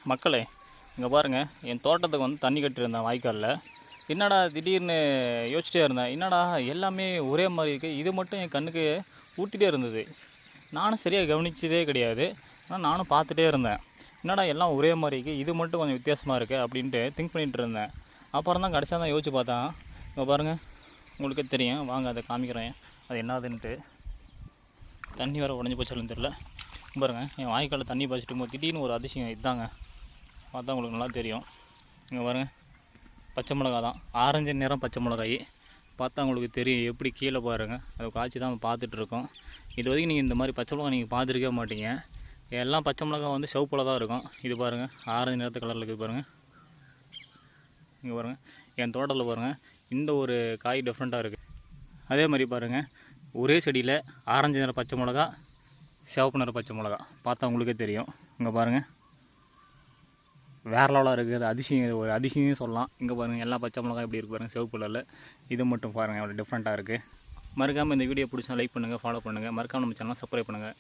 மக்களே, இங்கே பாருங்கள், என் தோட்டத்துக்கு வந்து தண்ணி கட்டியிருந்தேன் வாய்க்காலில். என்னடா திடீர்னு யோசிச்சிட்டே இருந்தேன், என்னடா எல்லாமே ஒரே மாதிரி இருக்குது, இது மட்டும் என் கண்ணுக்கு ஊற்றிட்டே இருந்தது. நானும் சரியாக கவனிச்சதே கிடையாது. ஆனால் நானும் பார்த்துட்டே இருந்தேன், என்னடா எல்லாம் ஒரே மாதிரி இருக்குது, இது மட்டும் கொஞ்சம் வித்தியாசமாக இருக்குது அப்படின்ட்டு திங்க் பண்ணிகிட்டு இருந்தேன். அப்புறம் தான் கடைசியாக தான் யோசிச்சு பார்த்தேன். இங்கே பாருங்கள், உங்களுக்கே தெரியும், வாங்க அதை காமிக்கிறேன் அது என்னதுன்ட்டு. தண்ணி வேறு உடஞ்சி போச்சாலும் தெரில. பாருங்கள், என் வாய்க்காலில் தண்ணி பாய்ச்சிட்டு போது திடீர்னு ஒரு அதிசயம் இதாங்க. பார்த்தா உங்களுக்கு நல்லா தெரியும். இங்கே பாருங்கள், பச்சை மிளகா தான், ஆரஞ்சு நிறம் பச்சை மிளகாய். பார்த்தா உங்களுக்கு தெரியும், எப்படி கீழே பாருங்கள், அதை காய்ச்சி தான் பார்த்துட்ருக்கோம். இது வரைக்கும் நீங்கள் இந்த மாதிரி பச்சை மிளகா நீங்கள் பார்த்துருக்கவே மாட்டீங்க. எல்லாம் பச்சை மிளகா வந்து சிவப்பில் தான் இருக்கும். இது பாருங்கள், ஆரஞ்சு நிறத்து கலரில் இருக்குது பாருங்கள். இங்கே பாருங்கள், என் தோட்டத்தில் பாருங்கள், இந்த ஒரு காய் டிஃப்ரெண்ட்டாக இருக்குது. அதே மாதிரி பாருங்கள், ஒரே செடியில் ஆரஞ்சு நிற பச்சை மிளகா, சிவப்பு நிற பச்சை மிளகா. பார்த்தா உங்களுக்கே தெரியும். இங்கே பாருங்கள், வேறு லெவலாக இருக்குது. அது அதிசயம், ஒரு அதிசயம் சொல்லலாம். இங்கே பாருங்கள், எல்லா பச்சை மிளகா எப்படி இருக்குது பாருங்கள், சிவப்பு கலரில். இது மட்டும் பாருங்கள், அவ்வளோ டிஃப்ரெண்ட்டாக இருக்குது. மறக்காமல் இந்த வீடியோ பிடிச்சா லைக் பண்ணுங்கள், ஃபாலோ பண்ணுங்கள். மறக்காமல் நம்ம சேனலை சப்ஸ்கிரைப் பண்ணுங்கள்.